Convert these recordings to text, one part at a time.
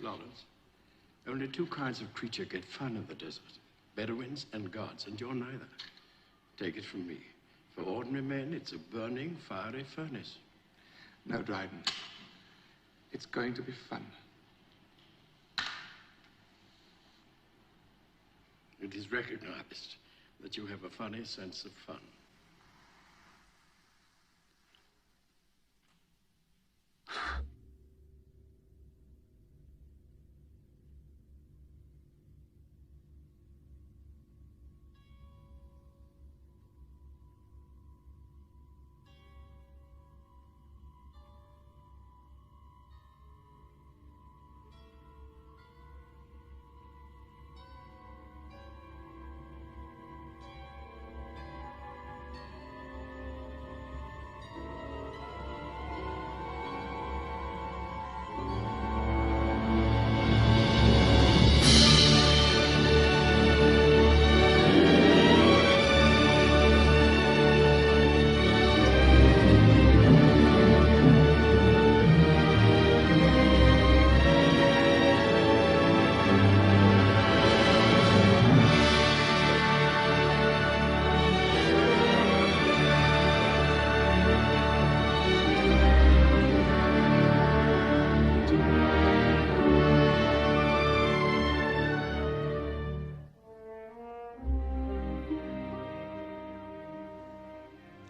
Lawrence, only two kinds of creature get fun in the desert. Bedouins and gods, and you're neither. Take it from me. For ordinary men, it's a burning, fiery furnace. No, Dryden. It's going to be fun. It is recognized that you have a funny sense of fun.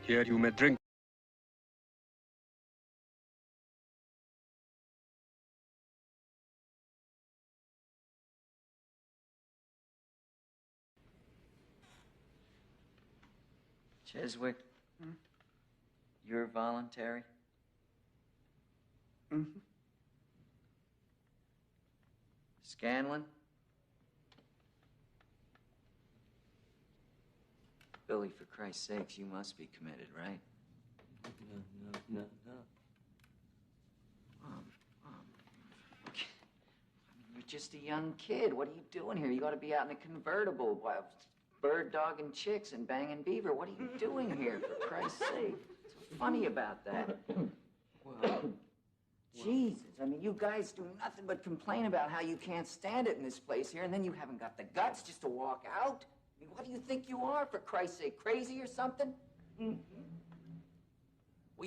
Here you may drink. Chiswick, you're voluntary? Mm-hmm. Scanlon? Billy, for Christ's sakes, you must be committed, right? No. You're just a young kid. What are you doing here? You ought to be out in a convertible, bird dogging chicks and banging beaver. What are you doing here, for Christ's sake? What's so funny about that? Well, Jesus, I mean, you guys do nothing but complain about how you can't stand it in this place here, and then you haven't got the guts just to walk out? I mean, what do you think you are, for Christ's sake? Crazy or something? Well,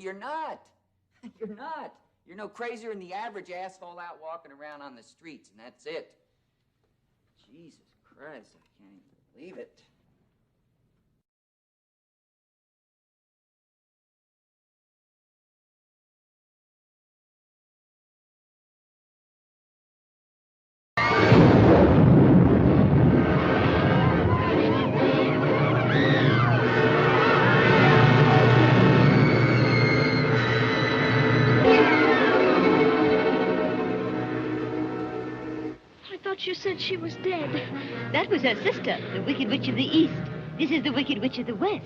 you're not. You're not. You're no crazier than the average asshole out walking around on the streets, and that's it. Jesus Christ, I can't even believe it. You said she was dead. That was her sister, the Wicked Witch of the East. This is the Wicked Witch of the West.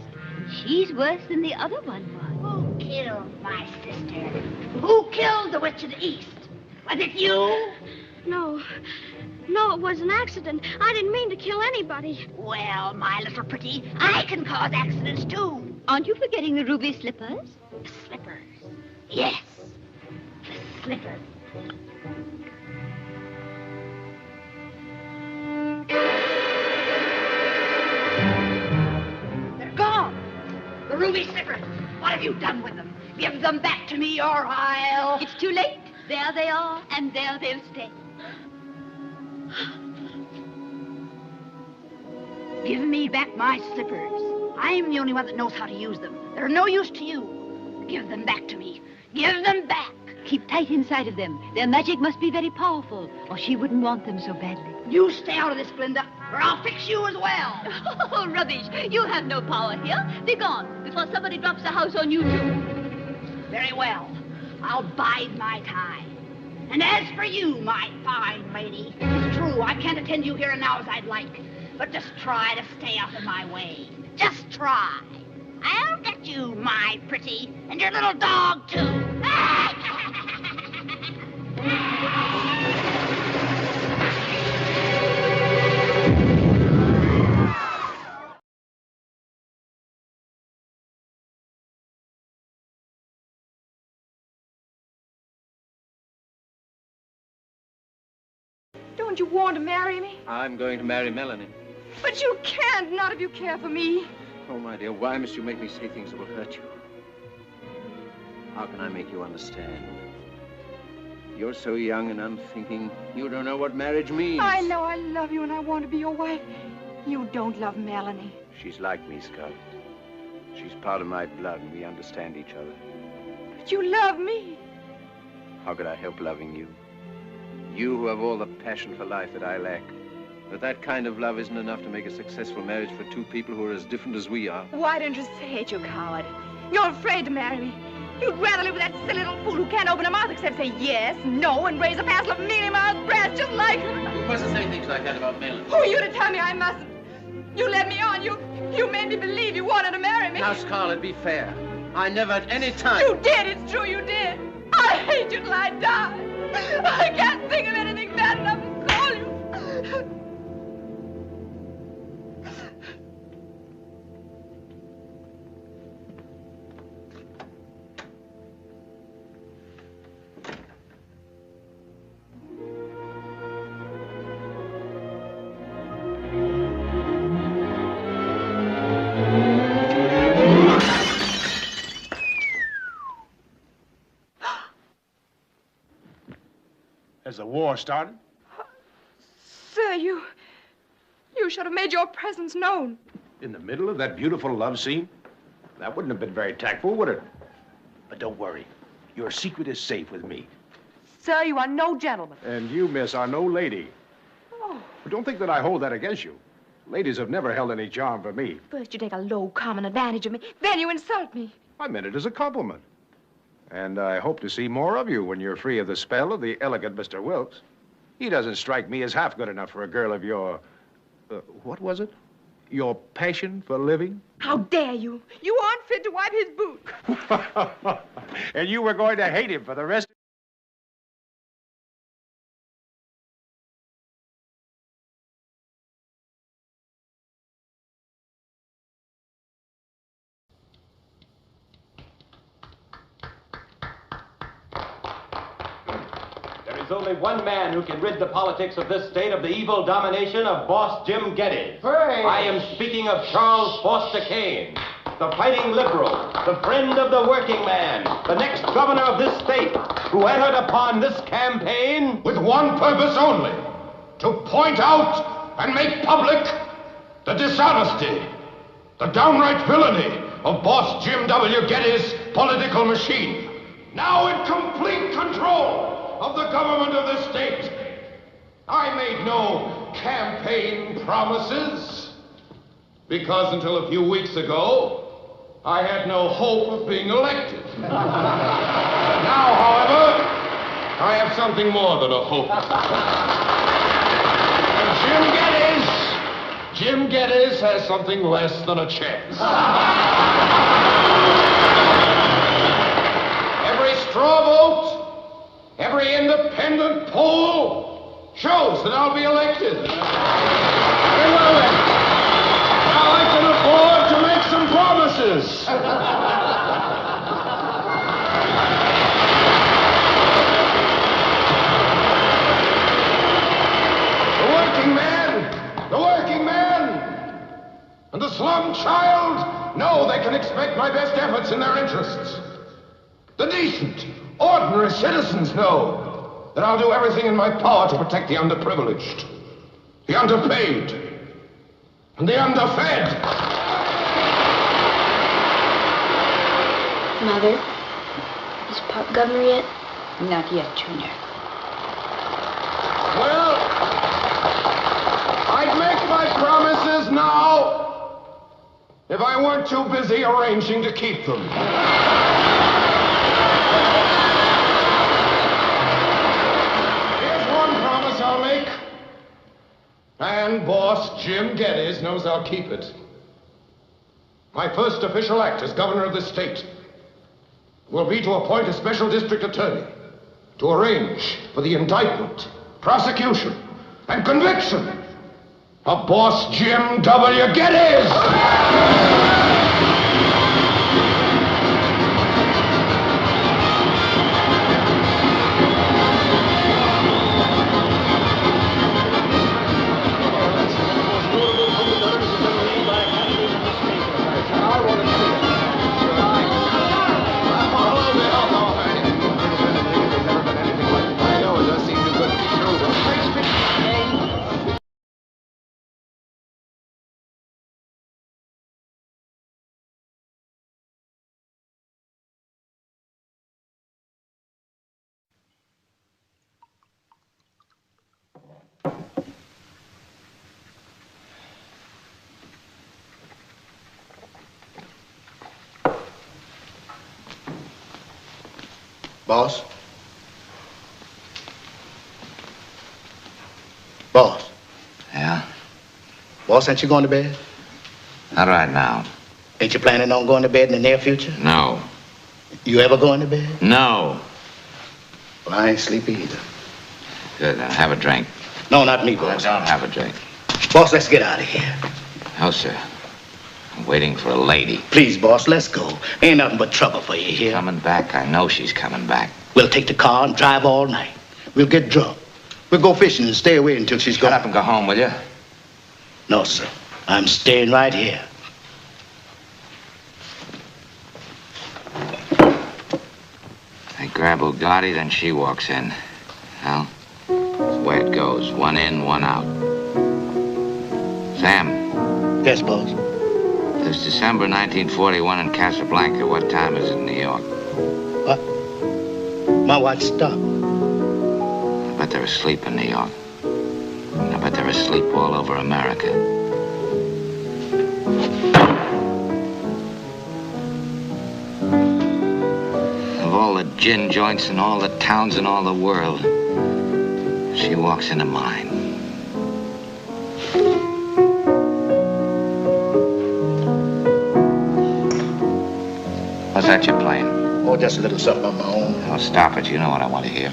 She's worse than the other one was. Who killed my sister? Who killed the Witch of the East? Was it you? No, it was an accident. I didn't mean to kill anybody. Well, my little pretty, I can cause accidents too. Aren't you forgetting the ruby slippers? The slippers. Yes, the slippers. The ruby slippers. What have you done with them? Give them back to me or I'll... It's too late. There they are, and there they'll stay. Give me back my slippers. I'm the only one that knows how to use them. They're no use to you. Give them back to me. Give them back. Keep tight inside of them. Their magic must be very powerful, or she wouldn't want them so badly. You stay out of this, Glinda, or I'll fix you as well. Oh, rubbish. You have no power here. Be gone before somebody drops a house on you, too. Very well. I'll bide my time. And as for you, my fine lady, it's true, I can't attend you here and now as I'd like. But just try to stay out of my way. Just try. I'll get you, my pretty, and your little dog, too. Don't you want to marry me? I'm going to marry Melanie. But you can't, not if you care for me. Oh, my dear, why must you make me say things that will hurt you? How can I make you understand? You're so young and unthinking. You don't know what marriage means. I know I love you and I want to be your wife. You don't love Melanie. She's like me, Scarlett. She's part of my blood and we understand each other. But you love me. How could I help loving you? You who have all the passion for life that I lack. But that kind of love isn't enough to make a successful marriage for two people who are as different as we are. Why don't you say it, you coward? You're afraid to marry me. You'd rather live with that silly little fool who can't open her mouth except say yes, no, and raise a passel of mealy-mouthed brats just like her. You mustn't say things like that about Melanie. Who are you to tell me I mustn't? You led me on. You made me believe you wanted to marry me. Now, Scarlett, be fair. I never at any time... You did. It's true you did. I hate you till I die. I can't think of anything bad enough to call you. Has the war started? Sir, you should have made your presence known. In the middle of that beautiful love scene? That wouldn't have been very tactful, would it? But don't worry. Your secret is safe with me. Sir, you are no gentleman. And you, miss, are no lady. Oh. But don't think that I hold that against you. Ladies have never held any charm for me. First you take a low, common advantage of me. Then you insult me. I meant it as a compliment. And I hope to see more of you when you're free of the spell of the elegant Mr. Wilkes. He doesn't strike me as half good enough for a girl of your... what was it? Your passion for living? How dare you? You aren't fit to wipe his boot. And you were going to hate him for the rest... There's only one man who can rid the politics of this state of the evil domination of boss Jim Geddes. Hooray! I am speaking of Charles Foster Kane, the fighting liberal, the friend of the working man, the next governor of this state, who entered upon this campaign with one purpose only, to point out and make public the dishonesty, the downright villainy of boss Jim W. Geddes' political machine, now in complete control of the government of the state. I made no campaign promises, because until a few weeks ago, I had no hope of being elected. Now, however, I have something more than a hope. And Jim Geddes has something less than a chance. Every straw vote, every independent poll shows that I'll be elected. Very well, then. Now I can afford to make some promises. The working man, and the slum child know they can expect my best efforts in their interests. The decent, ordinary citizens know that I'll do everything in my power to protect the underprivileged, the underpaid, and the underfed. Mother, is Pop governor yet? Not yet, Junior. Well, I'd make my promises now if I weren't too busy arranging to keep them. Here's one promise I'll make, and boss Jim Geddes knows I'll keep it. My first official act as governor of this state will be to appoint a special district attorney to arrange for the indictment, prosecution, and conviction of boss Jim W. Geddes! Boss? Boss? Yeah? Boss, ain't you going to bed? Not right now. Ain't you planning on going to bed in the near future? No. You ever going to bed? No. Well, I ain't sleepy either. Good, then have a drink. No, not me, boss. I don't have a drink. Boss, let's get out of here. No, sir. I'm waiting for a lady. Please, boss, let's go. Ain't nothing but trouble for you here. Coming back. I know she's coming back. We'll take the car and drive all night. We'll get drunk. We'll go fishing and stay away until she's gone. Shut up and go home, will you? No, sir. I'm staying right here. I grab Bugatti, then she walks in. Well, that's the way it goes. One in, one out. Sam. Yes, boss. It's December 1941 in Casablanca. What time is it in New York? What? My watch stopped. I bet they're asleep in New York. And I bet they're asleep all over America. Of all the gin joints in all the towns in all the world, she walks into mine. What's that you're playing? Oh, just a little something on my own. Oh, stop it. You know what I want to hear.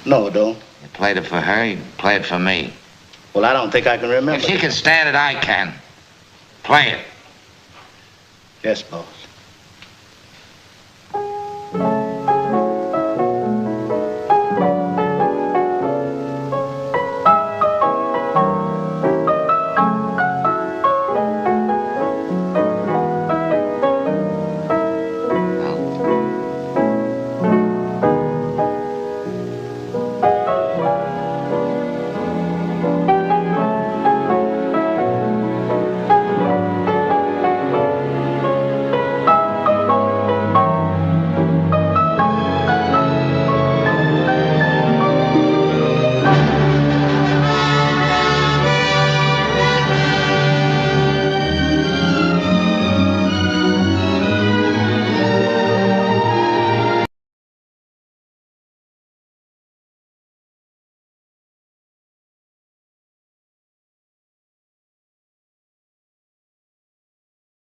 No, don't. You played it for her, you play it for me. Well, I don't think I can remember. If she can stand it, I can. Play it. Yes, boss.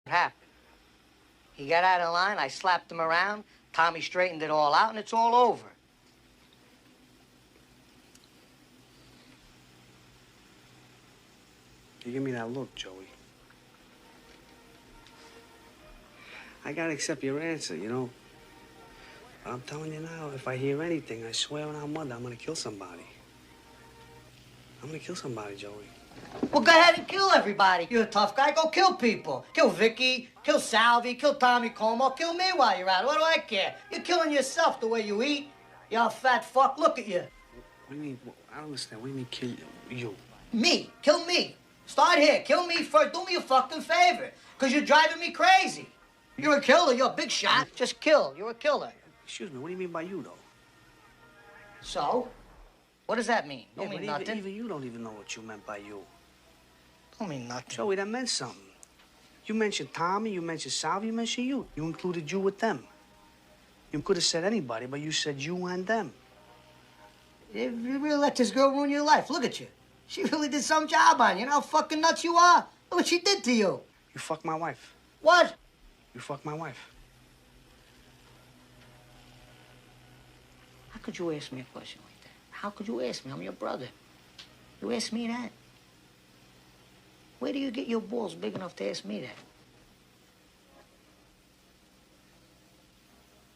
What happened? He got out of line, I slapped him around, Tommy straightened it all out, and it's all over. You give me that look, Joey. I gotta accept your answer, you know. But I'm telling you now, if I hear anything, I swear on our mother, I'm gonna kill somebody. I'm gonna kill somebody, Joey. Well, go ahead and kill everybody. You're a tough guy. Go kill people. Kill Vicky, kill Salvi, kill Tommy Como, kill me while you're at it. What do I care? You're killing yourself the way you eat. You fat fuck. Look at you. What do you mean? I don't understand. What do you mean kill you? Me. Kill me. Start here. Kill me first. Do me a fucking favor. Because you're driving me crazy. You're a killer. You're a big shot. Just kill. You're a killer. Excuse me. What do you mean by you, though? So? What does that mean? Don't mean but nothing. Even you don't even know what you meant by you. Don't mean nothing. Joey, that meant something. You mentioned Tommy, you mentioned Salvi, you mentioned you. You included you with them. You could have said anybody, but you said you and them. You really let this girl ruin your life. Look at you. She really did some job on you. You know how fucking nuts you are? Look what she did to you. You fucked my wife. What? You fucked my wife. How could you ask me a question like that? How could you ask me? I'm your brother. You ask me that? Where do you get your balls big enough to ask me that?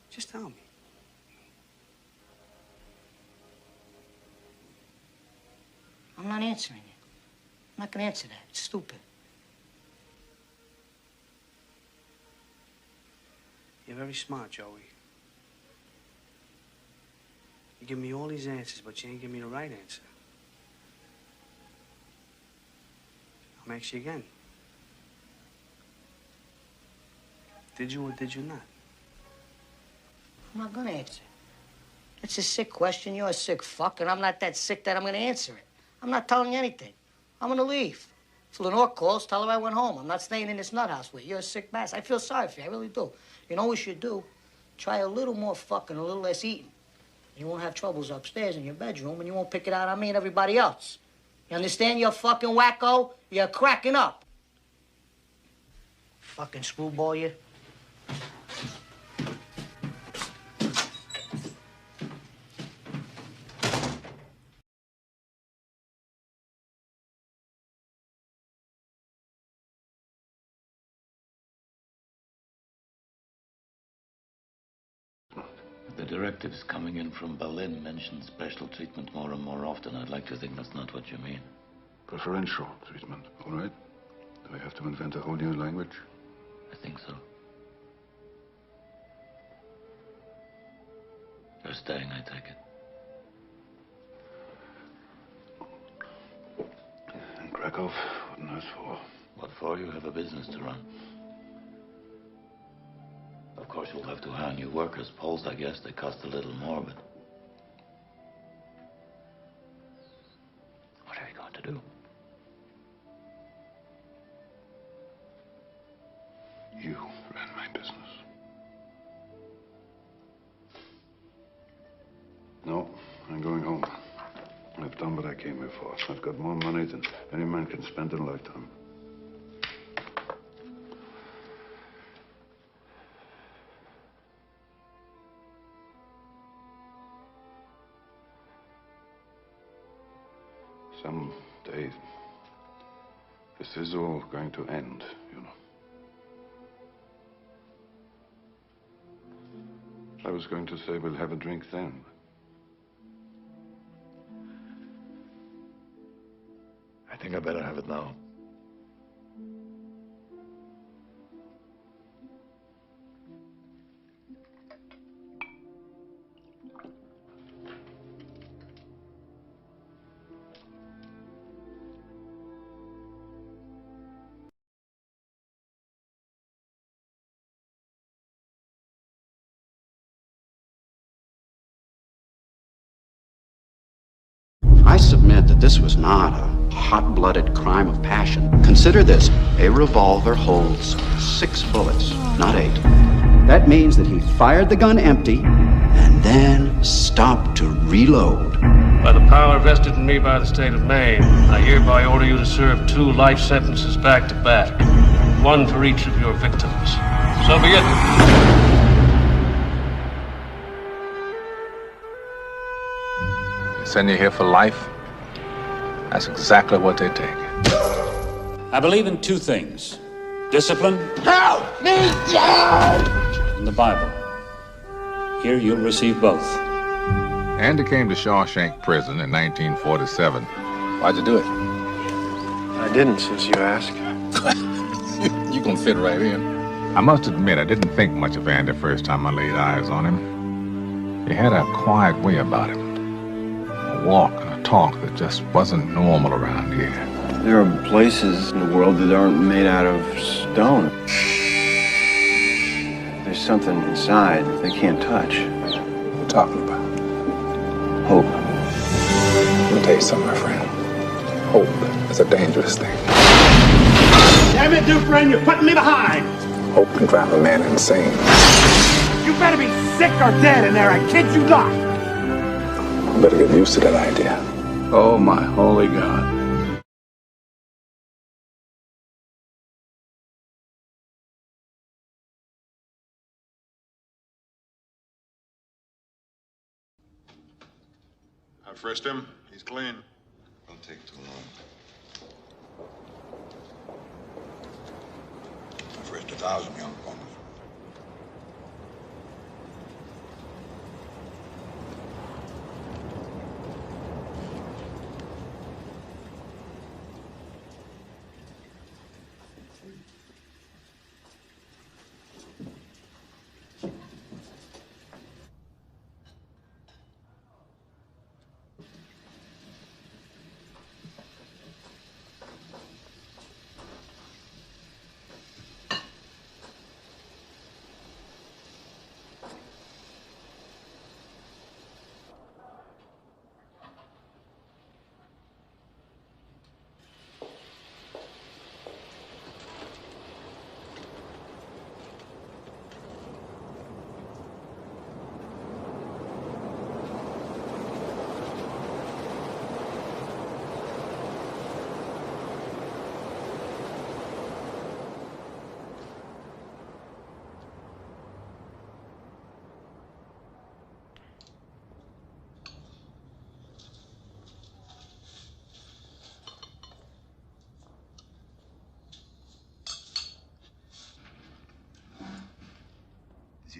Just tell me. I'm not answering you. I'm not gonna answer that. It's stupid. You're very smart, Joey. You give me all these answers, but you ain't give me the right answer. I'm asking you again. Did you or did you not? I'm not gonna answer. It's a sick question. You're a sick fuck, and I'm not that sick that I'm gonna answer it. I'm not telling you anything. I'm gonna leave. If Lenore calls, tell her I went home. I'm not staying in this nut house with you. You're a sick bastard. I feel sorry for you. I really do. You know what we should do? Try a little more fucking, a little less eating. You won't have troubles upstairs in your bedroom, and you won't pick it out on me and everybody else. You understand, you fucking wacko? You're cracking up. Fucking screwball, you. The directives coming in from Berlin mention special treatment more and more often. I'd like to think that's not what you mean. Preferential treatment, all right? Do I have to invent a whole new language? I think so. You're staying, I take it. In Krakow? What on earth for? What for? You have a business to run. Of course, you'll have to hire new workers. Poles, I guess, they cost a little more, but... What are you going to do? You ran my business. No, I'm going home. I've done what I came here for. I've got more money than any man can spend in a lifetime. Someday, this is all going to end, you know. I was going to say we'll have a drink then. I think I better have it now. I submit that this was not a hot-blooded crime of passion. Consider this. A revolver holds 6 bullets, not 8. That means that he fired the gun empty and then stopped to reload. By the power vested in me by the state of Maine, I hereby order you to serve 2 life sentences back to back. 1 for each of your victims. So be it. Send you here for life? That's exactly what they take. I believe in 2 things. Discipline. Help me! And the Bible. Here you'll receive both. Andy came to Shawshank Prison in 1947. Why'd you do it? I didn't, since you asked. You gonna fit right in. I must admit, I didn't think much of Andy first time I laid eyes on him. He had a quiet way about him. A walk and a talk that just wasn't normal around here. There are places in the world that aren't made out of stone. There's something inside that they can't touch. What are you talking about? Hope. Let me tell you something, my friend. Hope is a dangerous thing. Damn it, Dufresne, you're putting me behind! Hope can drive a man insane. You better be sick or dead in there, I kid you not! Better get used to that idea. Oh, my holy God. I frisked him. He's clean. Don't take too long. I frisked 1,000 young fellas.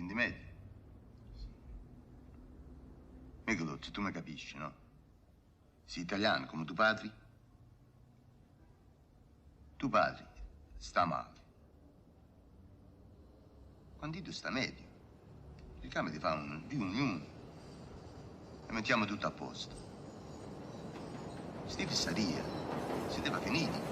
di medio. Michelozzo, tu mi capisci, no? Sei italiano come tu padri? Tu padri sta male. Quando tu sta meglio, il cambio ti fa un riunione e mettiamo tutto a posto. Sti fissaria si deve finire.